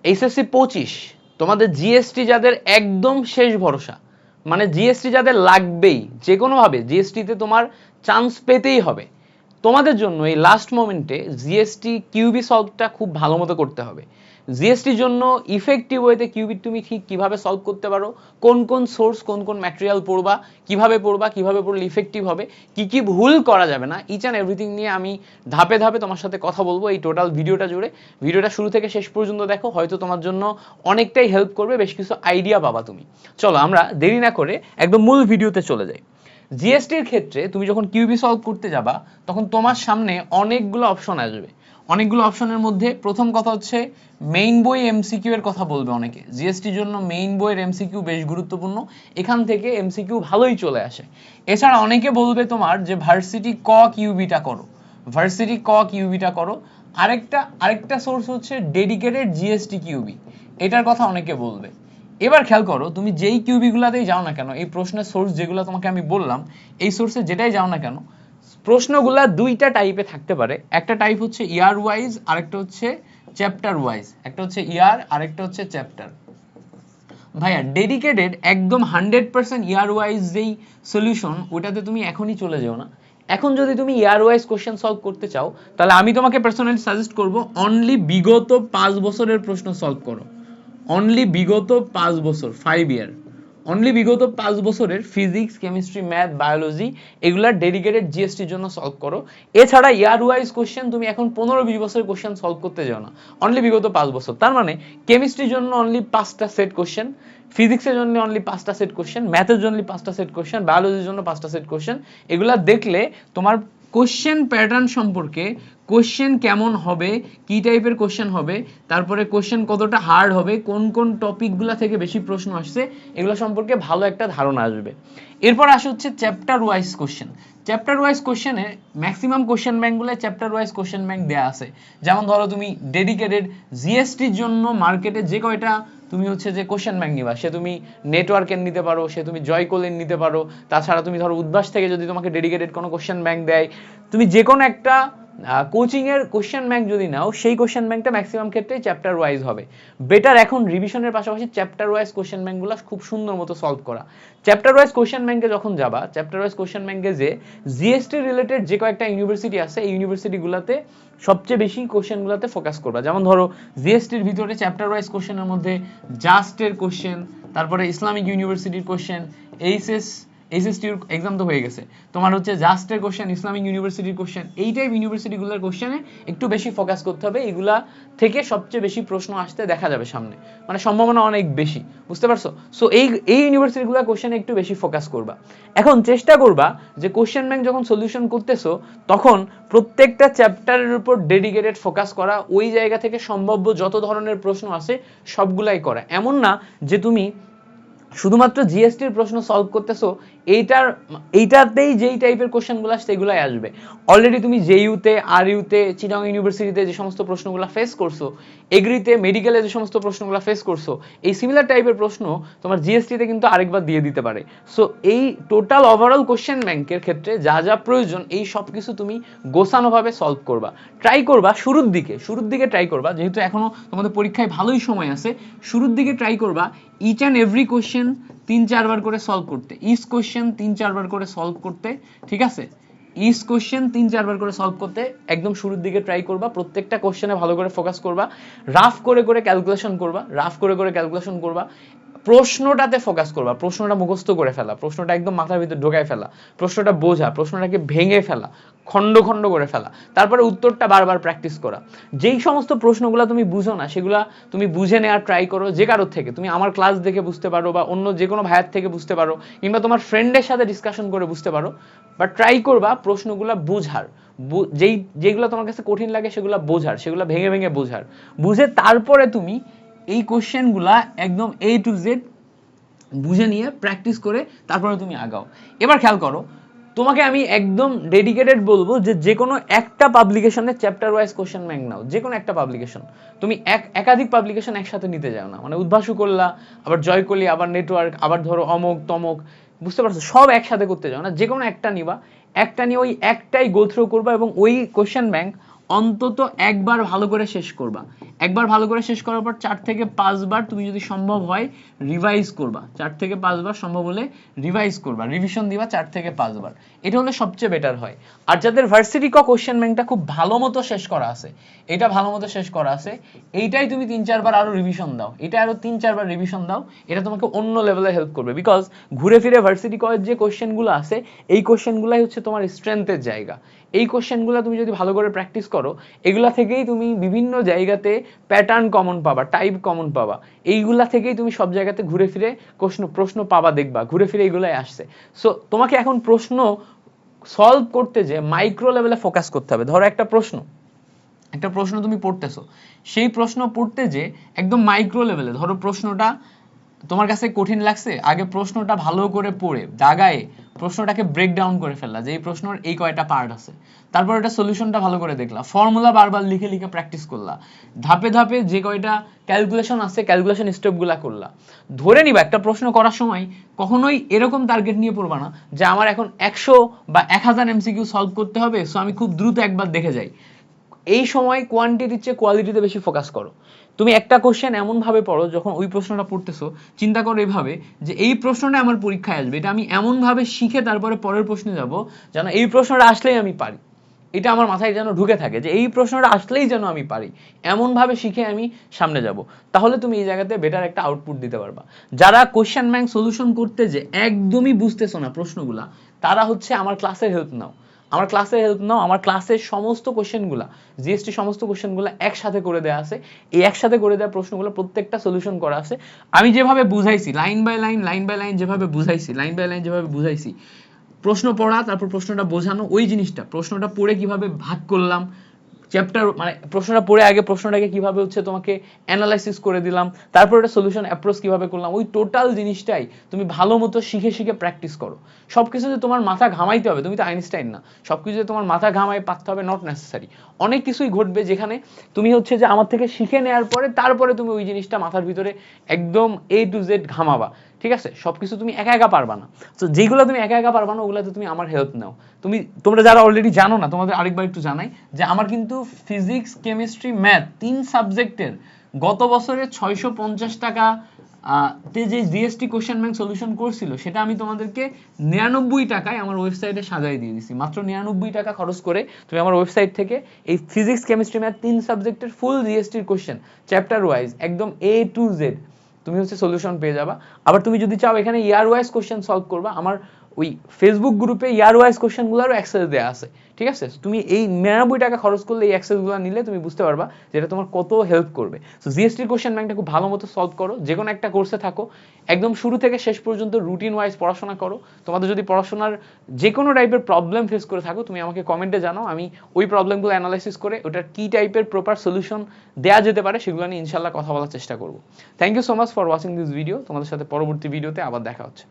HSC 25 তোমাদের GST যাদের একদম শেষ ভরসা, মানে জিএসটি যাদের লাগবেই, যে কোনোভাবে জিএসটিতে তোমার চান্স পেতেই হবে, তোমাদের জন্য এই লাস্ট মোমেন্টে জিএসটি কিউবি সলভটা খুব ভালো মতো করতে হবে। জিএসটির জন্য ইফেক্টিভ ওয়েতে কিউবি তুমি ঠিক কিভাবে সলভ করতে পারো, কোন কোন সোর্স, কোন কোন ম্যাটেরিয়াল পড়বা, কিভাবে পড়লে ইফেক্টিভ হবে, কি কি ভুল করা যাবে না, ইচ অ্যান্ড এভরিথিং নিয়ে আমি ধাপে ধাপে তোমার সাথে কথা বলবো এই টোটাল ভিডিওটা জুড়ে। ভিডিওটা শুরু থেকে শেষ পর্যন্ত দেখো, হয়তো তোমার জন্য অনেকটাই হেল্প করবে, বেশ কিছু আইডিয়া পাবা তুমি। চলো আমরা দেরি না করে একদম মূল ভিডিওতে চলে যাই। জিএসটির ক্ষেত্রে তুমি যখন কিউবি সলভ করতে যাবা তখন তোমার সামনে অনেকগুলো অপশন আসবে। অনেকগুলো অপশনের মধ্যে প্রথম কথা হচ্ছে মেইন বই এমসিকিউ এর কথা বলবে অনেকে। জিএসটির জন্য মেইন বইয়ের এমসিকিউ বেশ গুরুত্বপূর্ণ, এখান থেকে এমসিকিউ ভালোই চলে আসে। এছাড়া অনেকে বলবে তোমার যে ভার্সিটি ক কিউবিটা করো, ভার্সিটি ক কিউবিটা করো। আরেকটা সোর্স হচ্ছে ডেডিকেটেড জিএসটি কিউবি, এটার কথা অনেকে বলবে। এবার খেয়াল করো, তুমি যেই কিউবিগুলাতেই যাও না কেন, এই প্রশ্নের সোর্স যেগুলো তোমাকে আমি বললাম, এই সোর্সে যেটাই যাও না কেন, প্রশ্নগুলা দুইটা টাইপে থাকতে পারে। একটা টাইপ হচ্ছে ইয়ার ওয়াইজ, আরেকটা হচ্ছে চ্যাপ্টার ওয়াইজ। একটা হচ্ছে ইয়ার, আরেকটা হচ্ছে চ্যাপ্টার। ভাইয়া ডেডিকেটেড একদম 100% ইয়ার ওয়াইজ যেই সলিউশন, ওটাতে তুমি এখনই চলে যেও না। এখন যদি তুমি ইয়ার ওয়াইজ কোশ্চেন সলভ করতে চাও, তাহলে আমি তোমাকে পার্সোনালি সাজেস্ট করব অনলি বিগত 5 বছরের প্রশ্ন সলভ করো। অনলি বিগত 5 বছর, 5 ইয়ার, অনলি বিগত 5 বছরের ফিজিক্স, কেমিস্ট্রি, ম্যাথ, বায়োলজি এগুলা ডেডিকেটেড জিএসটির জন্য সলভ করো। এছাড়া ইয়ার ওয়াইজ কোশ্চেন তুমি এখন 15-20 বছরের কোশ্চেন সলভ করতে যাও না, অনলি বিগত 5 বছর। তার মানে কেমিস্ট্রির জন্য অনলি 5টা সেট কোশ্চেন, ফিজিক্সের জন্য অনলি 5টা সেট কোশ্চেন, ম্যাথের জন্য 5টা সেট কোশ্চেন, বায়োলজির জন্য 5টা সেট কোশ্চেন। এগুলা দেখলে তোমার কোশ্চেন প্যাটার্ন সম্পর্কে, কোশ্চেন কেমন হবে, কি টাইপের কোশ্চেন হবে, তারপরে কোশ্চেন কতটা হার্ড হবে, কোন কোন টপিকগুলো থেকে বেশি প্রশ্ন আসছে, এগুলো সম্পর্কে ভালো একটা ধারণা আসবে। এরপর আসে হচ্ছে chapter wise question. Chapter wise কোশ্চেনে ম্যাক্সিমাম কোশ্চেন ব্যাংকগুলো চ্যাপ্টার ওয়াইজ কোশ্চেন ব্যাংক দেওয়া আছে। যেমন ধরো তুমি ডেডিকেটেড জিএসটির জন্য মার্কেটে যে কয়টা তুমি হচ্ছে যে কোশ্চেন ব্যাংক নিবা, সে তুমি নেটওয়ার্কের নিতে পারো, সে তুমি জয়কোলের নিতে পারো। তাছাড়া তুমি ধরো উদ্ভাস থেকে যদি তোমাকে ডেডিকেটেড কোনো কোশ্চেন ব্যাংক দেয়, তুমি যে কোনো একটা কোচিং এর কোশ্চেন ব্যাংক যদি নাও, সেই কোশ্চেন ব্যাংকটা ম্যাক্সিমাম ক্ষেত্রে চ্যাপ্টার ওয়াইজ হবে। বেটার এখন রিভিশনের পাশাপাশি চ্যাপ্টার ওয়াইজ কোশ্চেন ব্যাংকগুলো খুব সুন্দর মতো সলভ করা। চ্যাপ্টার ওয়াইজ কোশ্চেন ব্যাংকে যখন যাবা, চ্যাপ্টার ওয়াইজ কোশ্চেন ব্যাংকে যে জিএসটি রিলেটেড যে কয়েকটা ইউনিভার্সিটি আছে, এই ইউনিভার্সিটিগুলোতে সবচেয়ে বেশি কোশ্চেনগুলোতে ফোকাস করবা। যেমন ধরো জিএসটির ভিতরে চ্যাপ্টার ওয়াইজ কোশ্চেনের মধ্যে জাস্টের কোশ্চেন, তারপরে ইসলামিক ইউনিভার্সিটির কোশ্চেন, এইচএসটির এক্সাম তো হয়ে গেছে, তোমার হচ্ছে জাস্টের কোশ্চেন, ইসলামিক ইউনিভার্সিটির কোশ্চেন, এই টাইপ ইউনিভার্সিটিগুলোর কোশ্চেনে একটু বেশি ফোকাস করতে হবে। এগুলা থেকে সবচেয়ে বেশি প্রশ্ন আসতে দেখা যাবে সামনে, মানে সম্ভাবনা অনেক বেশি, বুঝতে পারছো? সো এই ইউনিভার্সিটিগুলোর কোশ্চেনে একটু বেশি ফোকাস করবা। এখন চেষ্টা করবা যে কোশ্চেন ব্যাংক যখন সলিউশন করতেছো, তখন প্রত্যেকটা চ্যাপ্টারের উপর ডেডিকেটেড ফোকাস করা, ওই জায়গা থেকে সম্ভাব্য যত ধরনের প্রশ্ন আছে সবগুলাই করা। এমন না যে তুমি শুধুমাত্র জিএসটির প্রশ্ন সলভ করতেছো, এইটাতেই যেই টাইপের কোশ্চেনগুলো সেগুলাই আসবে। অলরেডি তুমি জেইউতে, আরইউতে, চিটাগং ইউনিভার্সিটিতে যে সমস্ত প্রশ্নগুলো ফেস করছো, এগ্রিতে, মেডিকেলে যে সমস্ত প্রশ্নগুলো ফেস করছো, এই সিমিলার টাইপের প্রশ্ন তোমার জিএসটিতে কিন্তু আরেকবার দিয়ে দিতে পারে। সো এই টোটাল ওভারঅল কোশ্চেন ব্যাংকের ক্ষেত্রে যা যা প্রয়োজন, এই সব কিছু তুমি গোছানোভাবে সলভ করবা। ট্রাই করবা শুরুর দিকে ট্রাই করবা, যেহেতু এখনো তোমাদের পরীক্ষায় ভালোই সময় আছে, শুরুর দিকে ট্রাই করবা ইচ অ্যান্ড এভরি কোশ্চেন 3-4 বার করে সলভ করতে, ইচ কোশ্চেন 3-4 বার করে সলভ করতে, ঠিক আছে? ইচ কোশ্চেন 3-4 বার করে সলভ করতে একদম শুরুর দিকে ট্রাই করবা। প্রত্যেকটা কোশ্চেনে ভালো করে ফোকাস করবা, রাফ করে করে ক্যালকুলেশন করবা, প্রশ্নটাতে ফোকাস করবা, প্রশ্নটা মুখস্থ করে ফেলা, প্রশ্নটা একদম মাথার ভিতর ঢোকায় ফেলা, প্রশ্নটা বোঝা, প্রশ্নটাকে ভেঙে ফেলা, খণ্ড খণ্ড করে ফেলা, তারপরে উত্তরটা বারবার প্র্যাকটিস করা। যেই সমস্ত প্রশ্নগুলো তুমি বুঝো না, সেগুলা তুমি বুঝে নেওয়ার ট্রাই করো যে কারোর থেকে। তুমি আমার ক্লাস দেখে বুঝতে পারো, বা অন্য যে কোনো ভাইয়ের থেকে বুঝতে পারো, কিংবা তোমার ফ্রেন্ডের সাথে ডিসকাশন করে বুঝতে পারো। বাট ট্রাই করবা প্রশ্নগুলো বুঝার, যেগুলো তোমার কাছে কঠিন লাগে সেগুলো বোঝার, সেগুলো ভেঙে ভেঙে বোঝার, বুঝে তারপরে তুমি এই কোশ্চেনগুলা একদম A to Z বুঝে নিয়ে প্র্যাকটিস করে তারপরে তুমি আগাও। এবার খেয়াল করো, তোমাকে আমি একদম ডেডিকেটেড বলবো যে কোনো একটা পাবলিকেশনের চ্যাপ্টার ওয়াইজ কোশ্চেন ব্যাংক নাও। যে কোনো একটা পাবলিকেশন, তুমি একাধিক পাবলিকেশন একসাথে নিতে যাও না, মানে উদ্ভাসু করলা, আবার জয় করলি, আবার নেটওয়ার্ক, আবার ধরো অমক তমক, বুঝতে পারছো? সব একসাথে করতে যাও না, যে কোনো একটা নিবা, একটা নিয়ে ওই একটাই গো থ্রু করবা, এবং ওই কোশ্চেন ব্যাংক অন্তত একবার ভালো করে শেষ করবা। একবার ভালো করে শেষ করার পর 4 থেকে 5 বার তুমি যদি সম্ভব হয় রিভাইজ করবা, 4 থেকে 5 বার সম্ভব হলে রিভাইজ করবা, রিভিশন দিবা 4 থেকে 5 বার। এটা হলে সবচেয়ে বেটার হয়। আর যাদের ভার্সিটি ক কোশ্চেন ব্যাংকটা খুব ভালো মতো শেষ করা আছে, এটা ভালো মতো শেষ করা আছে, এইটাই তুমি 3-4 বার আরো রিভিশন দাও, এটা আরো 3-4 বার রিভিশন দাও, এটা তোমাকে অন্য লেভেলে হেল্প করবে। বিকজ ঘুরে ফিরে ভার্সিটি কয়ের যে কোশ্চেনগুলো আছে, এই কোশ্চেনগুলাই হচ্ছে তোমার স্ট্রেংথের জায়গা। এই কোশ্চেনগুলো তুমি যদি ভালো করে প্র্যাকটিস করো, এগুলা থেকেই তুমি বিভিন্ন জায়গাতে প্যাটার্ন কমন পাবা, টাইপ কমন পাবা, এইগুলা থেকেই তুমি সব জায়গাতে ঘুরে ফিরে প্রশ্ন পাবা, দেখবা ঘুরে ফিরে এগুলাই আসছে। সো তোমাকে এখন প্রশ্ন সলভ করতে যে মাইক্রো লেভেলে ফোকাস করতে হবে। ধরো একটা প্রশ্ন তুমি পড়তেছো, সেই প্রশ্ন পড়তে যে একদম মাইক্রো লেভেলে, ধরো প্রশ্নটা তোমার কাছে কঠিন লাগছে, আগে প্রশ্নটা ভালো করে পড়ে দাগায় প্রশ্নটাকে ব্রেকডাউন করে ফেললা যে এই প্রশ্নের এই কয়টা পার্ট আছে, তারপর এটা সলিউশনটা ভালো করে দেখলা, ফর্মুলা বারবার লিখে লিখে প্র্যাকটিস করলা, ধাপে ধাপে যে কয়টা ক্যালকুলেশন আছে ক্যালকুলেশন স্টেপগুলা করলা। ধরে নিবা একটা প্রশ্ন করার সময় কখনোই এরকম টার্গেট নিয়ে পড়বা না যে আমার এখন 100 বা 1000 এমসিকিউ সলভ করতে হবে, সো আমি খুব দ্রুত একবার দেখে যাই। এই সময় কোয়ান্টিটির চেয়ে কোয়ালিটিতে বেশি ফোকাস করো। তুমি একটা কোশ্চেন এমন ভাবে পড়ো, যখন ওই প্রশ্নটা পড়তেছো চিন্তা করো এইভাবে যে এই প্রশ্নটা আমার পরীক্ষায় আসবে, এটা আমি এমন ভাবে শিখে তারপরে পরের প্রশ্নে যাব যেন এই প্রশ্নটা আসলেই আমি পারি, এটা আমার মাথায় যেন ঢুকে থাকে যে এই প্রশ্নটা আসলেই যেন আমি পারি, এমন ভাবে শিখে আমি সামনে যাব। তাহলে তুমি এই জায়গাতে বেটার একটা আউটপুট দিতে পারবা। যারা কোশ্চেন ব্যাংক সলিউশন করতে যে একদমই বুঝতেছো না প্রশ্নগুলা, তারা হচ্ছে আমার ক্লাসের হেল্প নাও, আমার ক্লাসের সমস্ত কোশ্চেনগুলা, জিএসটি সমস্ত কোশ্চেনগুলো একসাথে করে দেওয়া আছে। এই একসাথে করে দেওয়া প্রশ্নগুলো প্রত্যেকটা সলিউশন করা আছে। আমি যেভাবে বুঝাইছি লাইন বাই লাইন যেভাবে বুঝাইছি, প্রশ্ন পড়া, তারপর প্রশ্নটা বোঝানো, ওই জিনিসটা প্রশ্নটা পড়ে কিভাবে ভাগ করলাম, চ্যাপ্টার মানে প্রশ্নটা পড়ে আগে প্রশ্নটাকে কিভাবে হচ্ছে তোমাকে অ্যানালাইসিস করে দিলাম, তারপর এটা সলিউশন অ্যাপ্রোচ কিভাবে করলাম, ওই টোটাল জিনিসটাই তুমি ভালো মতো শিখে শিখে প্র্যাকটিস করো। সবকিছুতে তোমার মাথা ঘামাইতে হবে, তুমি তো আইনস্টাইন না, সবকিছুতে তোমার মাথা ঘামাই পারতে হবে, নট নেসেসারি। অনেক কিছুই ঘটবে যেখানে তুমি হচ্ছে যে আমার থেকে শিখে নেওয়ার পরে তারপরে তুমি ওই জিনিসটা মাথার ভিতরে একদম A to Z ঘামাবা, ঠিক আছে? সবকিছু তুমি একা একা পারবা না। তো যেগুলো তুমি একা একা পারবা না, ওগুলোতে তুমি আমার হেল্প নাও। তোমরা যারা অলরেডি জানো না, তোমাদের আরেকবার একটু জানাই যে আমার কিন্তু ফিজিক্স, কেমিস্ট্রি, ম্যাথ 3 সাবজেক্টের গত বছরে 650 টাকা তে যে জিএসটি কোশ্চেন ব্যাংক সলিউশন করছিল, সেটা আমি তোমাদেরকে 99 টাকায় আমার ওয়েবসাইটে সাজাই দিয়ে দিছি। মাত্র 99 টাকা খরচ করে তুমি আমার ওয়েবসাইট থেকে এই ফিজিক্স, কেমিস্ট্রি, ম্যাথ 3 সাবজেক্টের ফুল জিএসটির কোশ্চেন চ্যাপ্টার ওয়াইজ একদম A to Z তুমি হচ্ছে সলিউশন পেয়ে যাবা। আবার তুমি যদি চাও এখানে ইয়ার ওয়াইজ কোশ্চেন সলভ করবা, আমার ওই ফেসবুক গ্রুপে ইয়ার ওয়াইজ কোশ্চেনগুলোরও অ্যাক্সেস দেওয়া আছে, ঠিক আছে? তুমি এই 99 টাকা খরচ করলে এই অ্যাক্সেসগুলো নিলে তুমি বুঝতে পারবা যে এটা তোমার কত হেল্প করবে। সো জিএসটির কোশ্চেন ব্যাংকটা খুব ভালো মতো সলভ করো, যে কোনো একটা কোর্সে থাকো, একদম শুরু থেকে শেষ পর্যন্ত রুটিন ওয়াইজ পড়াশোনা করো। তোমাদের যদি পড়াশোনার যে কোনো টাইপের প্রবলেম ফেস করে থাকো, তুমি আমাকে কমেন্টে জানাও, আমি ওই প্রবলেমগুলো অ্যানালাইসিস করে ওটার কি টাইপের প্রপার সলিউশন দেওয়া যেতে পারে সেগুলো নিয়ে ইনশাল্লাহ কথা বলার চেষ্টা করবো। Thank you so much for watching this video. তোমাদের সাথে পরবর্তী ভিডিওতে আবার দেখা হচ্ছে।